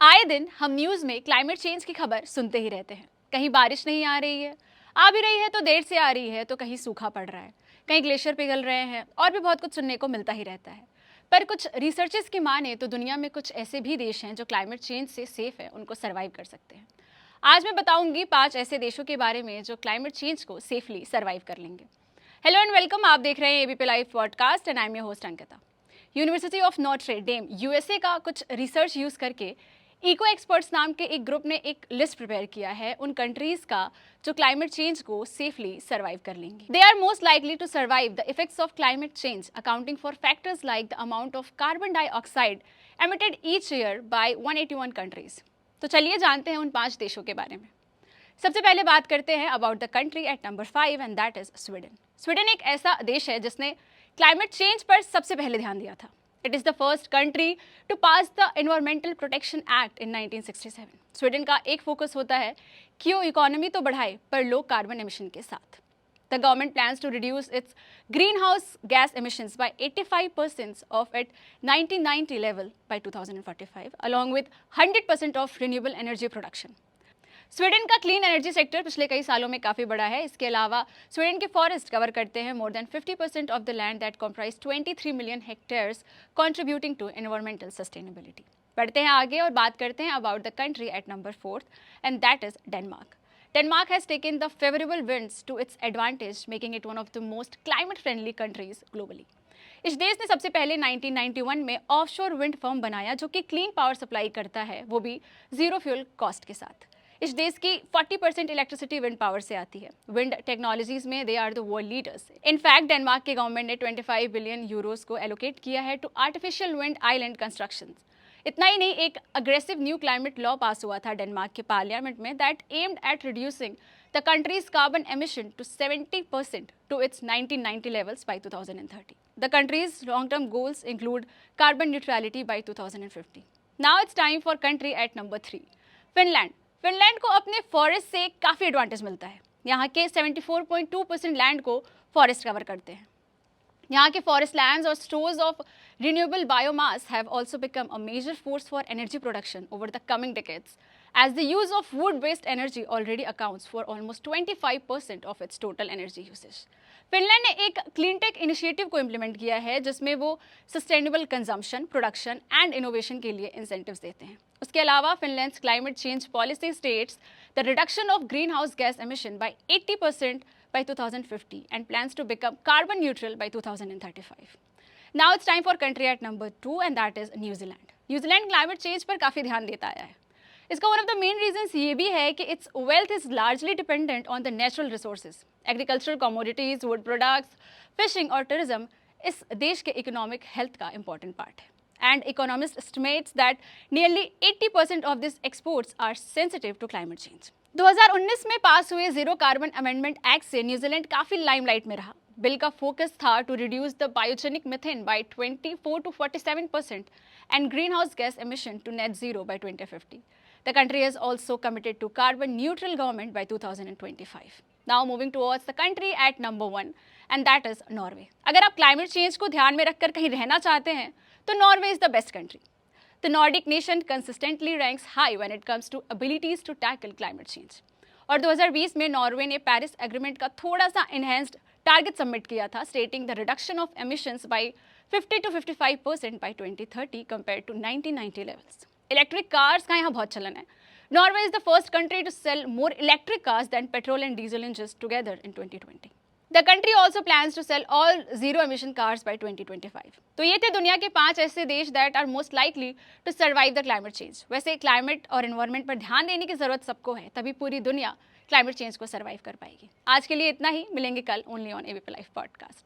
आए दिन हम न्यूज़ में क्लाइमेट चेंज की खबर सुनते ही रहते हैं। कहीं बारिश नहीं आ रही है, आ भी रही है तो देर से आ रही है, तो कहीं सूखा पड़ रहा है, कहीं ग्लेशियर पिघल रहे हैं और भी बहुत कुछ सुनने को मिलता ही रहता है। पर कुछ रिसर्चर्स की माने तो दुनिया में कुछ ऐसे भी देश हैं जो क्लाइमेट चेंज से सेफ है, उनको सर्वाइव कर सकते हैं। आज मैं बताऊंगी 5 ऐसे देशों के बारे में जो क्लाइमेट चेंज को सेफली सर्वाइव कर लेंगे। हेलो एंड वेलकम, आप देख रहे हैं ABP live podcast and I am your host Ankita. University of Notre Dame USA का कुछ रिसर्च यूज करके इको एक्सपर्ट्स नाम के एक ग्रुप ने एक लिस्ट प्रिपेयर किया है उन कंट्रीज का जो क्लाइमेट चेंज को सेफली सर्वाइव कर लेंगी। They are most likely to survive the effects of climate change accounting for factors like the amount of carbon dioxide emitted each year by 181 countries. तो चलिए जानते हैं उन 5 देशों के बारे में। सबसे पहले बात करते हैं about the country at number 5 and that is Sweden. Sweden एक ऐसा देश है जिसने क्लाइमेट चेंज पर सबसे पहले ध्यान दिया था। It is the first country to pass the environmental protection act in 1967। Sweden का एक फोकस होता है कि वो इकोनॉमी तो बढ़ाए पर लो कार्बन एमिशन के साथ। The government plans to reduce its greenhouse gas emissions by 85% of its 1990 level by 2045, along with 100% of renewable energy production. Sweden का क्लीन एनर्जी सेक्टर पिछले कई सालों में काफ़ी बड़ा है। इसके अलावा स्वीडन के फॉरेस्ट कवर करते हैं more than 50% of the land that comprise 23 million hectares, contributing to environmental sustainability. बढ़ते हैं आगे और बात करते हैं about the country at number 4 and that is Denmark. Denmark has taken the favourable winds to its advantage, making it one of the most climate friendly countries globally. इस देश ने सबसे पहले 1991 में ऑफशोर विंड फर्म बनाया जो कि clean power supply करता है, वो भी जीरो फ्यूल कॉस्ट के साथ। इस देश की 40% इलेक्ट्रिसिटी विंड पावर से आती है। विंड टेक्नोलॉजीज में they are the world leaders. In fact Denmark के गवर्नमेंट ने 25 बिलियन यूरोस को एलोकेट किया है to artificial wind island construction. इतना ही नहीं, एक aggressive new climate law pass हुआ था डेनमार्क के पार्लियामेंट में that aimed at reducing the countries carbon emission to 70% to its 1990 levels by 2030. The country's long-term goals include carbon neutrality by 2050. Now it's time for country at number 3, Finland. Finland को अपने forest से काफ़ी advantage मिलता है। यहाँ के 74.2% land को forest cover करते हैं। यहाँ के फॉरेस्ट लैंड्स और stores of renewable biomass have also become a major force for energy production over the coming decades, as the use of wood-based energy already accounts for almost 25% of its total energy usage. Finland ने एक clean tech initiative को implement किया है जिसमें वो sustainable consumption, production and innovation के लिए incentives देते हैं। उसके अलावा Finland's climate change policy states the reduction of greenhouse gas emission by 80% by 2050 and plans to become carbon neutral by 2035. Now it's time for country at number 2 and that is New Zealand. New Zealand climate change पर काफ़ी ध्यान देता आया है। इसका one of the main reasons ये भी है कि its wealth is largely dependent on the natural resources. Agricultural commodities, wood products, fishing और टूरिज्म इस देश के इकोनॉमिक हेल्थ का इंपॉर्टेंट पार्ट है। And economist estimates that nearly 80% of this exports are sensitive to climate change. 2019 में पास हुए zero carbon amendment act से न्यूजीलैंड काफ़ी लाइमलाइट में रहा। बिल का फोकस था to reduce the biogenic methane by 24 to 47% and greenhouse gas emission to net zero by 2050. The country is also committed to carbon neutral government by 2025. Now moving towards the country at number 1 and that is Norway. अगर आप climate change को ध्यान में रखकर कहीं रहना चाहते हैं तो Norway is the best country. The Nordic nation consistently ranks high when it comes to abilities to tackle climate change. और 2020 में नॉर्वे ने पेरिस एग्रीमेंट का थोड़ा सा इनहेंस्ड टारगेट सबमिट किया था, stating the reduction of emissions by 50 to 55% by 2030 compared to 1990 levels. Electric cars का यहाँ बहुत चलन है। Norway is the first country to sell more electric cars than petrol and diesel engines together in 2020. The country also plans to sell all zero emission cars by 2025. तो ये थे दुनिया के 5 ऐसे देश that are most likely to survive the climate change. वैसे climate और environment पर ध्यान देने की जरूरत सबको है, तभी पूरी दुनिया क्लाइमेट चेंज को सर्वाइव कर पाएगी। आज के लिए इतना ही, मिलेंगे कल only on ABP live podcast.